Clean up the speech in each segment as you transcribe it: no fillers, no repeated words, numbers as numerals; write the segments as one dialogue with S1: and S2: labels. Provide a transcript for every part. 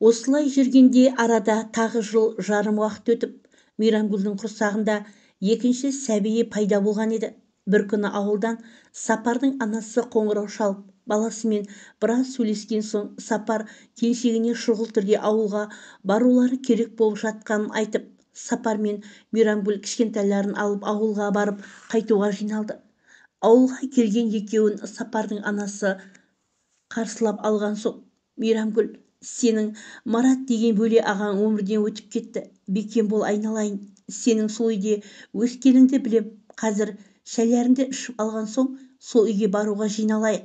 S1: Осылай жүргенде арада тағы жыл жарым уақыт өтіп, Мейрамгүлдің құрсағында екінші сәбиі пайда болған еді. Бір күні ауылдан Сапардың анасы қоңырау шалып, баласымен біраз сөйлескен соң Сапар келіншегіне шұғыл түрде ауылға барулары керек болып жатқанын айтып, Сапар мен Мейрамгүл кішкентайларын алып ауылға барып қайтуға жиналды. Ауылға келген екеуін Сапардың анасы қарсылап алған соң: Мейрамгүл, сенің Марат деген бөле ағаң өмірден өтіп кетті. Бекем бол айналайын. Сенің сол үйде өскеніңді білем. Қазір шәйлеріңді ішіп алған соң сол үйге баруға жиналайық.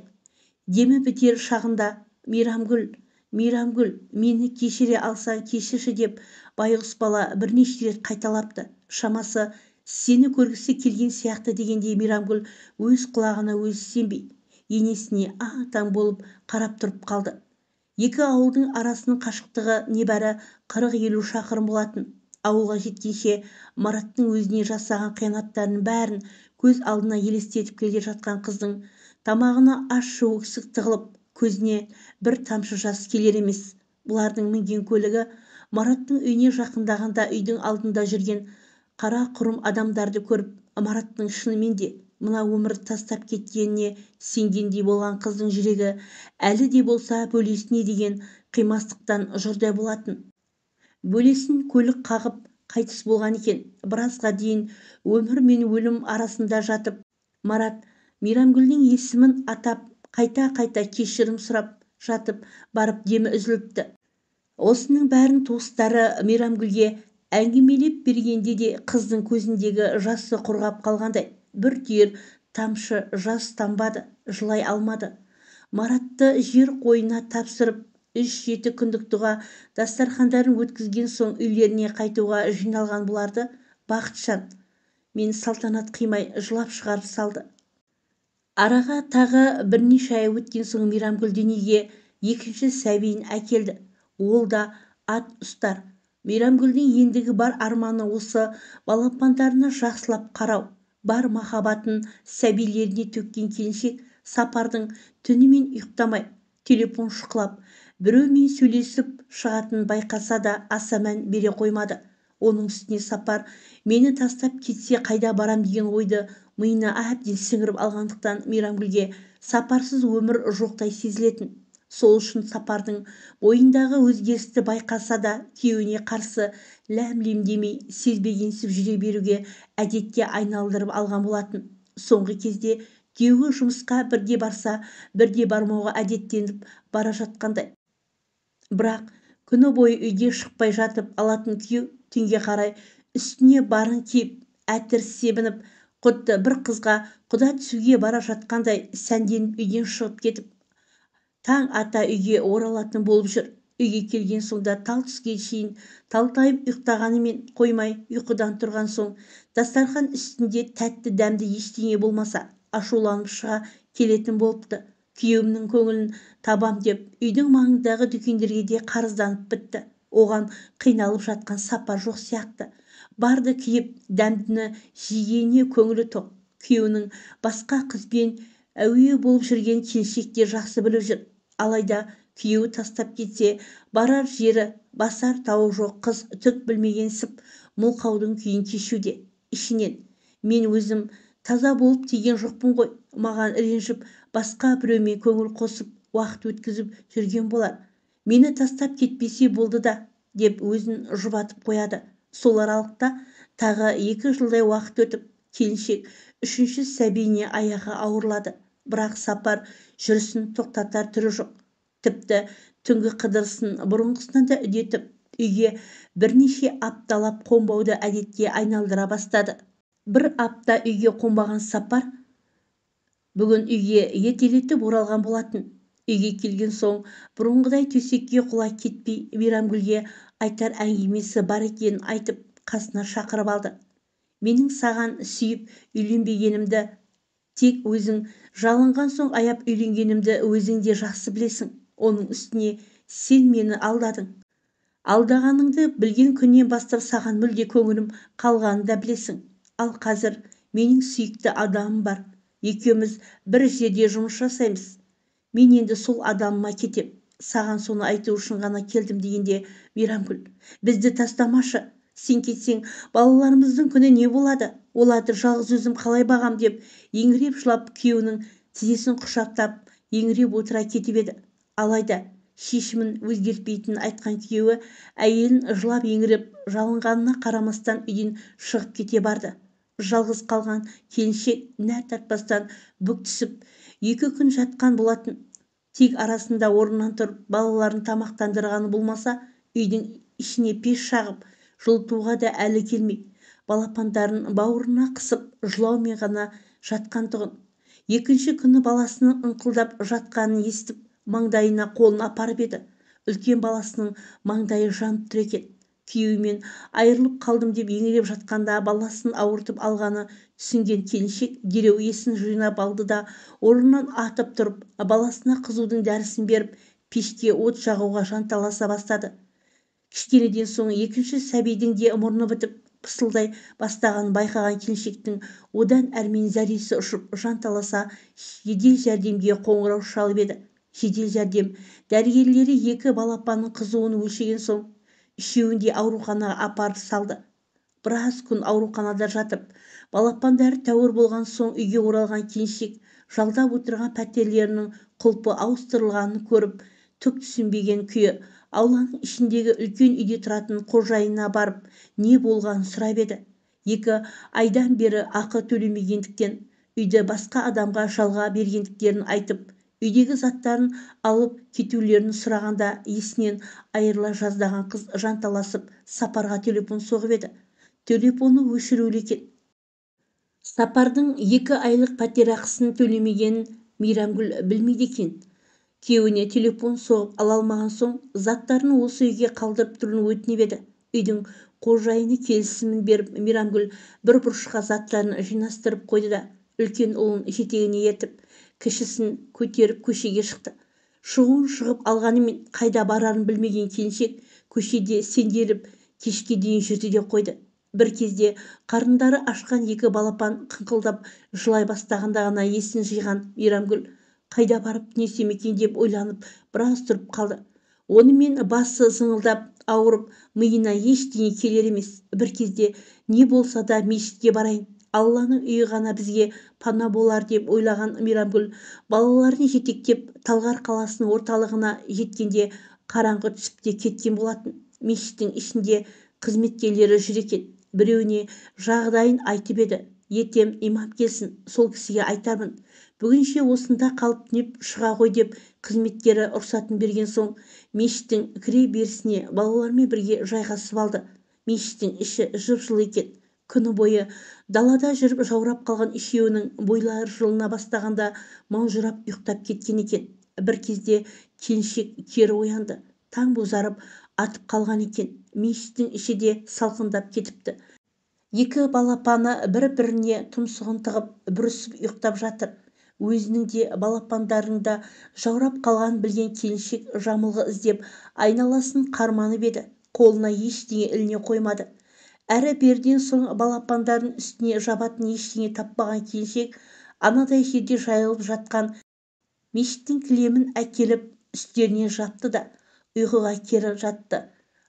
S1: Демі бітер шағында Мейрамгүл, Мейрамгүл, мені кешіре алсаң кешірші деп байғұс бала бірнеше рет қайталапты. Шамасы сені көргісі келген сияқты дегенде Мейрамгүл өз құлағына өзі сенбей енесіне аң-таң болып қарап тұрып қалды. Екі ауылдың арасының қашықтығы небәрі 40-50 шақырым болатын. Ауылға жеткенше Мараттың өзіне жасаған қиянаттарының бәрін көз алдына елестетіп келе жатқан қыздың тамағына ащы өксік тығылып, көзіне бір тамшы жас келер емес. Бұлардың мінген көлігі Мараттың үйіне жақындағанда үйдің алдында жүрген қара құрым адамдарды көріп, Мараттың шынымен де мына өмірді тастап кеткеніне сенгендей болған қыздың жүрегі әлі де болса бөлесіне деген қимастықтан жұрдай болатын. Бөлесін көлік қағып қайтыс болған екен. Біразға дейін өмір мен өлім арасында жатып, Марат Мейрамгүлдің есімін атап қайта-қайта кешірім сұрап жатып барып демі үзіліпті. Осының бәрін туыстары Мейрамгүлге әңгімелеп бергенде де қыздың көзіндегі жасы құрғап қалғандай. Бір түйір тамшы жас тамбады, жылай алмады. Маратты жер қойнына тапсырып 3-7 күндік дұға дастархандарын өткізген соң үйлеріне қайтуға жиналған бұларды Бақытжан мен салтанат қимай жылап шығарып салды. Араға тағы бірнеше ай өткен соң Мейрамгүл дүниеге екінші сәбиін әкелді. Ол да ат ұстар. Мейрамгүлдің ендігі бар арманы осы балапандарына жақсылап қарау. Бар махаббатын сәбилеріне төккен келіншек Сапардың түнімен ұйықтамай, телефон шұқылап, біреумен сөйлесіп шығатынын байқаса да аса мән бере қоймады. Оның үстіне Сапар мені тастап кетсе қайда барам деген ойды миына әбден сіңіріп алғандықтан Мейрамгүлге Сапарсыз өмір жоқтай сезілетін. Сол үшін Сапардың бойындағы өзгерісті байқаса да күйеуіне қарсы ләм-лем демей сезбегенсіп жүре беруге әдетке айналдырып алған болатын. Соңғы кезде күйеуі жұмысқа бірде барса, бірде бармауға әдеттеніп бара жатқандай. Бірақ күні бойы үйде шықпай жатып алатын күйеу түнге қарай үстіне барын киіп, әтір себініп, құдды бір қызға құда түсуге бара жатқандай сәнденіп үйден шығып кетіп, таң ата үйге оралатын болып жүр. Үйге келген соңда тал түске шейін талтайып ұйықтағанымен қоймай, ұйқыдан тұрған соң дастархан үстінде тәтті дәмді ештеңе болмаса ашуланып шыға келетін болыпты. Күйеуімнің көңілін табам деп үйдің маңындағы дүкендерге де қарызданып бітті. Оған қиналып жатқан Сапар жоқ сияқты. Барды киіп дәмдіні жегеніне көңілі тоқ. Күйеуінің басқа қызбен әуе болып жүрген келіншекте жақсы біліп жүр. Алайда күйеуі тастап кетсе барар жері, басар тауы жоқ қыз түк білмегенсіп мылқаудың күйін кешуде. Ішінен мен өзім таза болып тиген жоқпын ғой, маған ренжіп басқа біреумен көңіл қосып уақыт өткізіп жүрген болар. Мені тастап кетпесе болды да деп өзін жұбатып қояды. Сол аралықта тағы 2 жылдай уақыт өтіп, келіншек 3-ші сәбиіне аяғы ауырлады. Бірақ Сапар жүрісін тоқтатар түрі жоқ. Тіпті түнгі қыдырысын бұрынғысынан да үдетіп, үйге бірнеше апталап қонбауды әдетке айналдыра бастады. Бір апта үйге қонбаған Сапар бүгін үйге ертелетіп оралған болатын. Үйге келген соң бұрынғыдай төсекке құлай кетпей, Мейрамгүлге айтар әңгімесі бар екенін айтып, қасына шақырып алды. Менің саған сүйіп үйленбегенімді, тек өзің жалынған соң аяп үйленгенімді өзің де жақсы білесің. Оның үстіне сен мені алдадың. Алдағаныңды білген күннен бастап саған мүлде көңілім қалғанын да білесің. Ал қазір менің сүйікті адамым бар. Екеуміз бір жерде жұмыс жасаймыз. Мен енді сол адамыма кетем. саған соны айту үшін ғана келдім дегенде Мейрамгүл, бізді тастамашы, сен кетсең балаларымыздың күні не болады, оларды жалғыз өзім қалай бағам деп еңіреп жылап күйеуінің тізесін құшақтап еңіреп отыра кетіп еді. Алайда шешімін өзгертпейтінін айтқан күйеуі әйелін жылап еңіреп жалынғанына қарамастан үйден шығып кете барды. Жалғыз қалған келіншек нәр татпастан бүк түсіп 2 күн жатқан болатын. Тек арасында орнынан тұрып балаларын тамақтандырғаны болмаса, үйдің ішіне пеш жағып жылытуға да әлі келмей, балапандарын бауырына қысып жылаумен ғана жатқан тұғын. Екінші күні баласының ыңқылдап жатқанын естіп, маңдайына қолын апарып еді. Үлкен баласының маңдайы жанып тұр екен. Күйеуімен айырылып қалдым деп еңіреп жатқанда баласын ауыртып алғаны түсінген келіншек дереу есін жинап алды да орнынан атып тұрып баласына қызудың дәрісін беріп пешке от жағуға жанталаса бастады. Кішкенеден соң екінші сәбидің де мұрны бітіп пысылдай бастағанын байқаған келіншектің одан әрмен зәресі ұшып жанталаса жедел жәрдемге қоңырау шалып еді. Жедел жәрдем дәрігерлері 2 балапанның қызуын өлшеген соң үшеуін де ауруханаға апарып салды. Біраз күн ауруханада жатып, балапандары тәуір болған соң үйге оралған келіншек жалдап отырған пәтерлерінің құлпы ауыстырылғанын көріп, түк түсінбеген күйі ауланың ішіндегі үлкен үйде тұратын қожайынына барып, не болғанын сұрап еді. 2 айдан бері ақы төлемегендіктен, үйді басқа адамға жалға бергендіктерін айтып, үйдегі заттарын алып кетулерін сұрағанда есінен айырыла жаздаған қыз жанталасып Сапарға телефон соғып еді. Телефоны өшірулі екен. Сапардың 2 айлық пәтерақысын төлемегенін Мейрамгүл білмейді екен. Күйеуіне телефон соғып ала алмаған соң заттарын осы үйге қалдырып тұруын өтініп еді. Үйдің қожайыны келісімін беріп, Мейрамгүл бір бұрышқа заттарын жинастырып қойды да үлкен ұлын жетегіне ертіп, кішісін көтеріп көшеге шықты. Шығуын шығып алғанымен қайда барарын білмеген келіншек көшеде сенделіп кешке дейін жүрді де қойды. Бір кезде қарындары ашқан 2 балапан қыңқылдап жылай бастағанда ғана есін жиған Мейрамгүл қайда барып түнесем екен деп ойланып біраз тұрып қалды. Онымен басы зыңылдап ауырып, миына ештеңе келер емес. Бір кезде не болса да мешітке барайын, Алланың үйі ғана бізге пана болар деп ойлаған Мейрамгүл балаларын жетектеп Талғар қаласының орталығына жеткенде қараңғы түсіп те кеткен болатын. Мешіттің ішінде қызметкерлері жүр екен. Біреуіне жағдайын айтып еді. Ертең имам келсін, сол кісіге айтармын. Бүгінше осында қалып түнеп шыға ғой деп қызметкері рұқсатын берген соң мешіттің кіре берісіне балалармен бірге жайғасып алды. Мешіттің іші жып-жылы екен. Күні бойы далада жүріп жаурап қалған үшеуінің бойлары жылына бастағанда маужырап ұйықтап кеткен екен. Бір кезде келіншек кері оянды. Таң бозарып атып қалған екен. Мешіттің іші де салқындап кетіпті. 2 балапаны бір-біріне тұмсығын тығып бүрісіп ұйықтап жатыр. Өзінің де балапандарының да жаурап қалғанын білген келіншек жамылғы іздеп айналасын қарманып еді. Қолына ештеңе іліне қоймады. Әрі берден соң балапандардың үстіне жабатын ештеңе таппаған келіншек анадай жерде жайылып жатқан мешіттің кілемін әкеліп үстеріне жапты да ұйқыға кері жатты.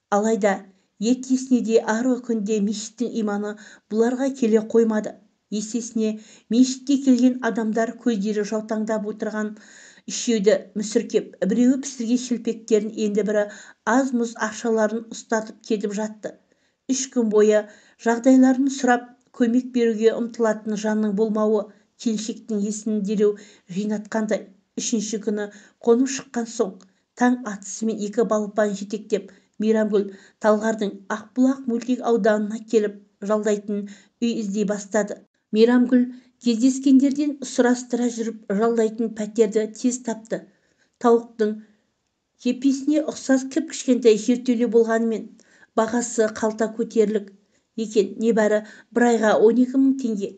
S1: Алайда ертесіне де арғы күнде мешіттің иманы бұларға келе қоймады. Есесіне мешітке келген адамдар көздері жаутаңдап отырған үшеуді мүсіркеп, біреуі пісірген шелпектерін, енді бірі аз-мұз ақшаларын ұстатып кетіп жатты. 3 күн бойы жағдайларын сұрап көмек беруге ұмтылатын жанның болмауы келіншектің есін дереу жинатқандай. 3-ші күні қонып шыққан соң таң атысымен 2 балапан жетектеп Мейрамгүл Талғардың Ақбұлақ мөлтек ауданына келіп жалдайтын үй іздей бастады. Мейрамгүл кездескендерден сұрастыра жүріп жалдайтын пәтерді тез тапты. Тауықтың кепесіне ұқсас кіп-кішкентай жертөле болғанымен бағасы қалта көтерілік екен, небәрі бір айға 12 000 теңге.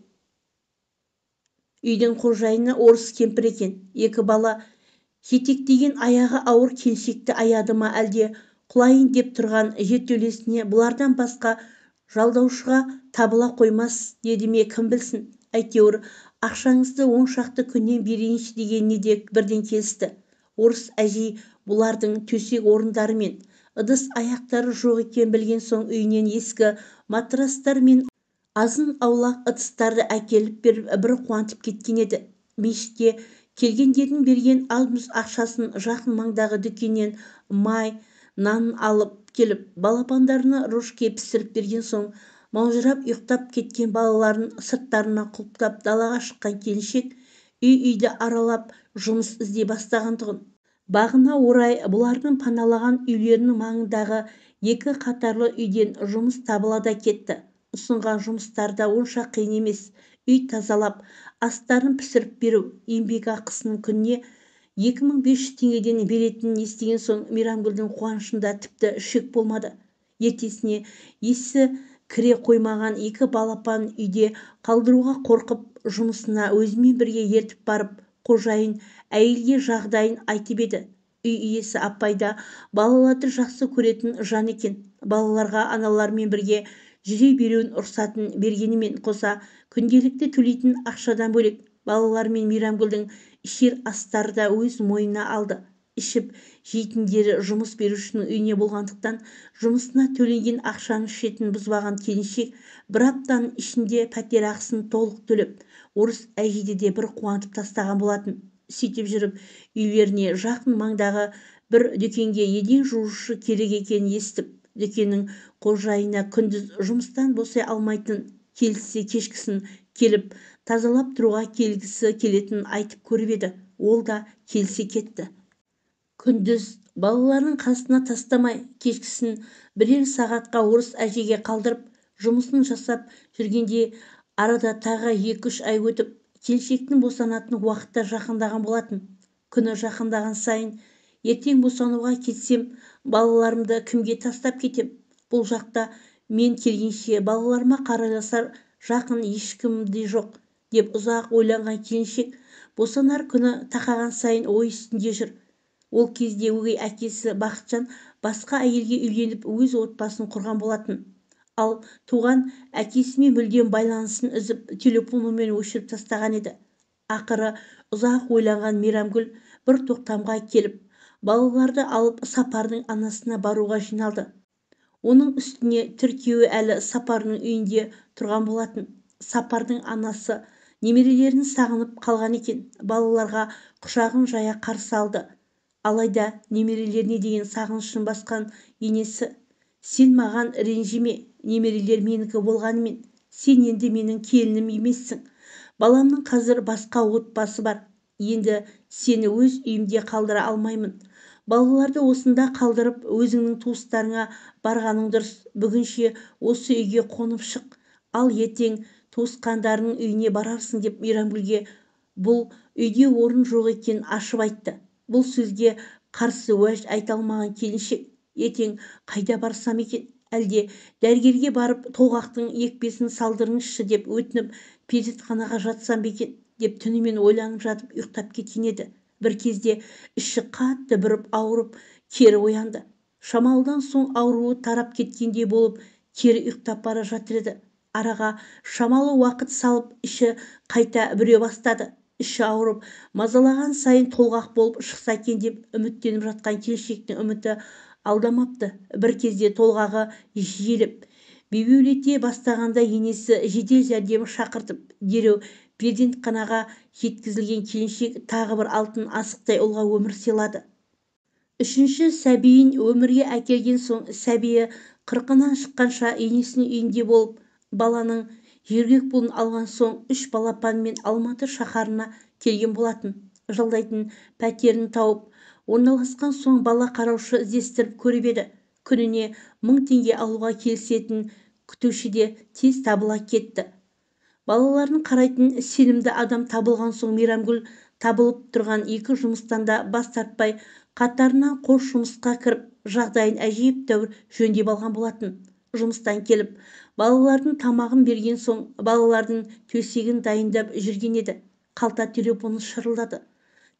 S1: Үйдің қожайыны орыс кемпір екен. 2 бала жетектеген аяғы ауыр келіншекті аяды ма әлде құлайын деп тұрған жертөлесіне бұлардан басқа жалдаушыға табыла қоймас деді ме кім білсін. Әйтеуір ақшаңызды 10 шақты күннен берейінші дегеніне де бірден келісті. орыс әжей бұлардың төсек орындары мен ыдыс аяқтары жоқ екенін білген соң үйінен ескі матрастар мен азын-аулақ ыдыстарды әкеліп беріп бір қуантып кеткен еді. Мешітке келгендердің берген аз-мұз ақшасын жақын маңдағы дүкеннен май, нан алып келіп балапандарына рожке пісіріп берген соң маужырап ұйықтап кеткен балаларын сырттарына құлыптап далаға шыққан келіншек үй-үйді аралап жұмыс іздей бастағандығын, бағына орай бұлардың паналаған үйлерінің маңындағы екі қатарлы үйден жұмыс табыла да кетті. Ұсынған жұмыстары да онша қиын емес. Үй тазалап, астарын пісіріп беру, еңбекақысының күніне 2500 теңгеден беретінін естіген соң Мейрамгүлдің қуанышында тіпті шек болмады. Ертесіне есі кіре қоймаған екі балапан үйде қалдыруға қорқып, жұмысына өзімен бірге ертіп барып, қожайын әйелге жағдайын айтып еді. Үй иесі апай да балаларды жақсы көретін жан екен. Балаларға аналармен бірге жүре беруін рұқсатын бергенімен қоса күнделікті төлейтін ақшадан бөлек балалар мен Мейрамгүлдің ішер астары да өз мойнына алды. Ішіп жейтіндері жұмыс берушінің үйіне болғандықтан жұмысына төленген ақшаны шетін бұзбаған келіншек бір аптаның ішінде пәтер ақысын толық төлеп, орыс әжейді де бір қуантып тастаған болатын. Сөйтіп жүріп үйлеріне жақын маңдағы бір дүкенге еден жуушы керек екенін естіп, дүкеннің қожайына күндіз жұмыстан босай алмайтын, келсе кешкісін келіп тазалап тұруға келгісі келетінін айтып көріп еді. Ол да келсе кетті. Күндіз балаларының қасына тастамай, кешкісін бірер сағатқа орыс әжеге қалдырып, жұмысын жасап жүргенде арада тағы 2-3 ай өтіп, келіншектің босанатын уақытта жақындаған болатын. Күні жақындаған сайын, ертең босануға кетсем, балаларымды кімге тастап кетем? Бұл жақта мен келгенше балаларыма қарайласар жақын ешкім де жоқ, деп ұзақ ойланған келіншек босанар күні тақаған сайын ой үстінде жүр. Ол кезде өгей әкесі Бақытжан басқа әйелге үйленіп өз отбасын құрған болатын. Ал туған әкесімен мүлдем байланысын үзіп, телефон нөмірін өшіріп тастаған еді. Ақыры ұзақ ойланған Мейрамгүл бір тоқтамға келіп, балаларды алып Сапардың анасына баруға жиналды. Оның үстіне төртеуі әлі Сапардың үйінде тұрған болатын. Сапардың анасы немерелерін сағынып қалған екен. Балаларға құшағын жая қарсы алды. Алайда немерелеріне деген сағынышын басқан енесі: "Сен маған ренжіме, немерелер менікі болғанымен, сен енді менің келінім емессің. Баламның қазір басқа отбасы бар. Енді сені өз үйімде қалдыра алмаймын. Балаларды осында қалдырып, өзіңнің туыстарыңа барғаның дұрыс. Бүгінше осы үйге қонып шық, ал ертең туысқандарының үйіне барарсың", деп Мейрамгүлге бұл үйде орын жоқ екенін ашып айтты. Бұл сөзге қарсы уәж айта алмаған келіншек ертең қайда барсам екен, әлде дәрігерге барып толғақтың екпесін салдырыңызшы деп өтініп перзентханаға жатсам екен, деп түнімен ойланып жатып ұйықтап кеткен еді. Бір кезде іші қатты бүріп ауырып кері оянды. Шамалдан соң ауруы тарап кеткендей болып кері ұйықтап бара жатыр еді. Араға шамалы уақыт салып іші қайта бүре бастады. Іші ауырып, мазалаған сайын толғақ болып шықса екен деп үміттеніп жатқан келіншектің үміті алдамапты. Бір кезде толғағы жиілеп, бебеулете бастағанда енесі жедел жәрдем шақыртып, дереу перзентханаға жеткізілген келіншек тағы бір алтын асықтай ұлға өмір сыйлады. Үшінші сәбиін өмірге әкелген соң, сәбиі 40-нан шыққанша енесінің үйінде болып, баланың жөргек буын алған соң 3 балапанмен Алматы шаһарына келген болатын. Жалдайтын пәтерін тауып орналасқан соң бала қараушы іздестіріп көріп еді. Күніне 1000 теңге алуға келісетін күтуші де тез табыла кетті. Балаларын қарайтын сенімді адам табылған соң Мейрамгүл табылып тұрған 2 жұмыстан да бас тартпай қатарынан қос жұмысқа кіріп, жағдайын әжептәуір жөндеп алған болатын. Жұмыстан келіп, балалардың тамағын берген соң, балалардың төсегін дайындап жүрген еді. Қалта телефоны шырылдады.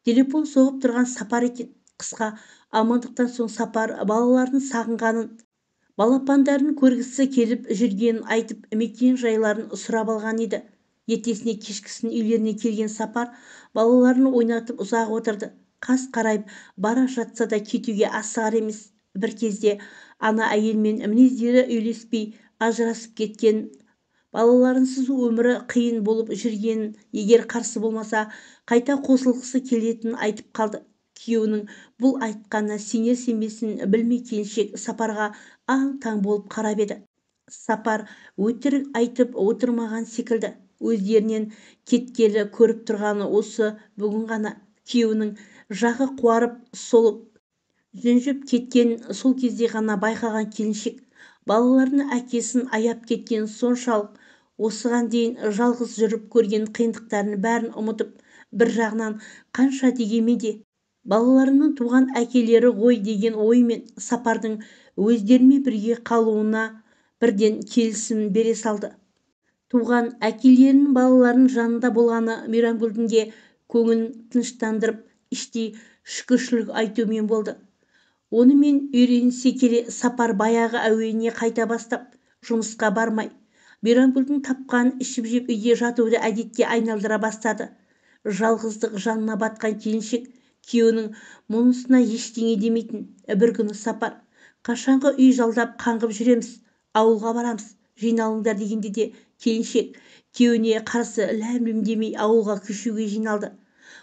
S1: Телефон соғып тұрған Сапар екен. Қысқа амандықтан соң Сапар балаларын сағынғанын, балапандарын көргісі келіп жүргенін айтып, мекен жайларын сұрап алған еді. Ертесіне кешкісін үйлеріне келген Сапар балаларын ойнатып ұзақ отырды. қас қарайып бара жатса да кетуге асығар емес. бір кезде ана әйелмен мінездері үйлеспей ажырасып кеткен, балаларынсыз өмірі қиын болып жүргенін, егер қарсы болмаса қайта қосылғысы келетінін айтып қалды. Күйеуінің бұл айтқанына сенер-сенбесін білмей келіншек Сапарға аң-таң болып қарап еді. Сапар өтірік айтып отырмаған секілді. Өздерінен кеткелі көріп тұрғаны осы бүгін ғана. Күйеуінің жағы қуарып солып жүнжіп кеткен сол кезде ғана байқаған келіншек балаларының әкесін аяп кеткен соншалық, осыған дейін жалғыз жүріп көрген қиындықтарын бәрін ұмытып, бір жағынан қанша дегенмен де балаларының туған әкелері ғой деген оймен Сапардың өздерімен бірге қалуына бірден келісім бере салды. Туған әкелерінің балаларының жанында болғаны Мейрамгүлдің де көңілін тыныштандырып, іштей шүкіршілік айтумен болды. Онымен үйренісе келе Сапар баяғы әуеніне қайта бастап, жұмысқа бармай, Мейрамгүлдің тапқанын ішіп-жеп үйде жатуды әдетке айналдыра бастады. Жалғыздық жанына батқан келіншек күйеуінің мұнысына ештеңе демейтін. Бір күні Сапар, қашанғы үй жалдап қаңғып жүреміз, ауылға барамыз, жиналыңдар дегенде де келіншек күйеуіне қарсы ләм-лім демей ауылға көшуге жиналды.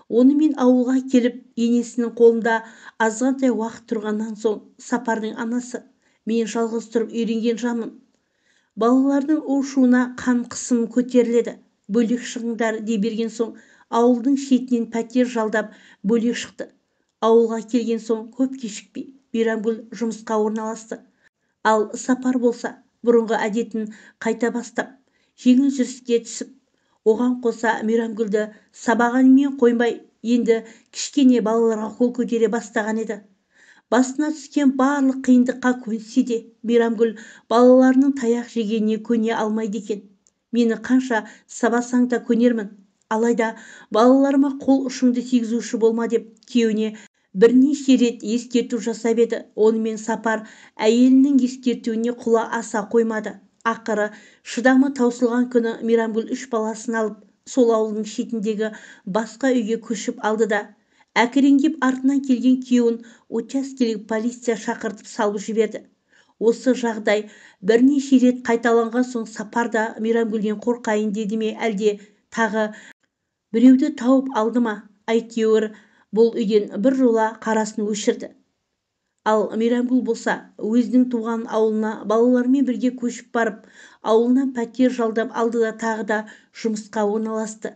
S1: Онымен ауылға келіп, енесінің қолында азғантай уақыт тұрғаннан соң Сапардың анасы: "Мен жалғыз тұрып үйренген жанмын. Балалардың у-шуына қан қысымым көтеріледі. Бөлек шығыңдар" дей берген соң, ауылдың шетінен пәтер жалдап бөлек шықты. Ауылға келген соң көп кешікпей Мейрамгүл жұмысқа орналасты. Ал Сапар болса, бұрынғы әдетін қайта бастап, жеңіл жүріске түсіп, оған қоса Мейрамгүлді сабағанымен қоймай, енді кішкене балаларға қол көтере бастаған еді. Басына түскен барлық қиындыққа көнсе де, Мейрамгүл балаларының таяқ жегеніне көне алмайды екен. "Мені қанша сабасаң да көнермін, алайда балаларыма қол ұшыңды тигізуші болма" деп күйеуіне бірнеше рет ескерту жасап еді. Онымен Сапар әйелінің ескертуіне құлақ аса қоймады. Ақыры шыдамы таусылған күні Мейрамгүл 3 баласын алып, сол ауылдың шетіндегі басқа үйге көшіп алды да, әкіреңдеп артынан келген күйеуін учаскелік полиция шақыртып салып жіберді. Осы жағдай бірнеше рет қайталанған соң Сапар да Мейрамгүлден қорқайын деді ме, әлде тағы біреуді тауып алды ма? Әйтеуір бұл үйден біржола қарасын өшірді. Ал Мейрамгүл болса, өзінің туған ауылына балаларымен бірге көшіп барып, ауылынан пәтер жалдап алды да тағы да жұмысқа орналасты.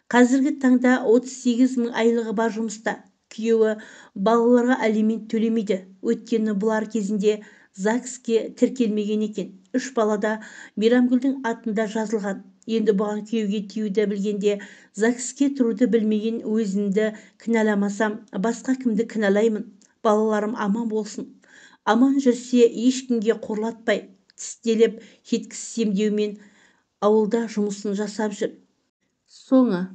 S1: Қазіргі таңда 38 мың айлығы бар жұмыста. Күйеуі балаларға алимент төлемейді. Өйткені бұлар кезінде ЗАГСке тіркелмеген екен. 3 бала да Мейрамгүлдің атында жазылған. Енді бұған күйеуге тиюді білгенде, ЗАГСке тұруды білмеген өзімді кінәламасам, басқа кімді кінәлаймын? Балаларым аман болсын. Аман жүрсе, ешкімге қорлатпай, тістелеп жеткізсем деумен ауылда жұмысын жасап жүр. Соңы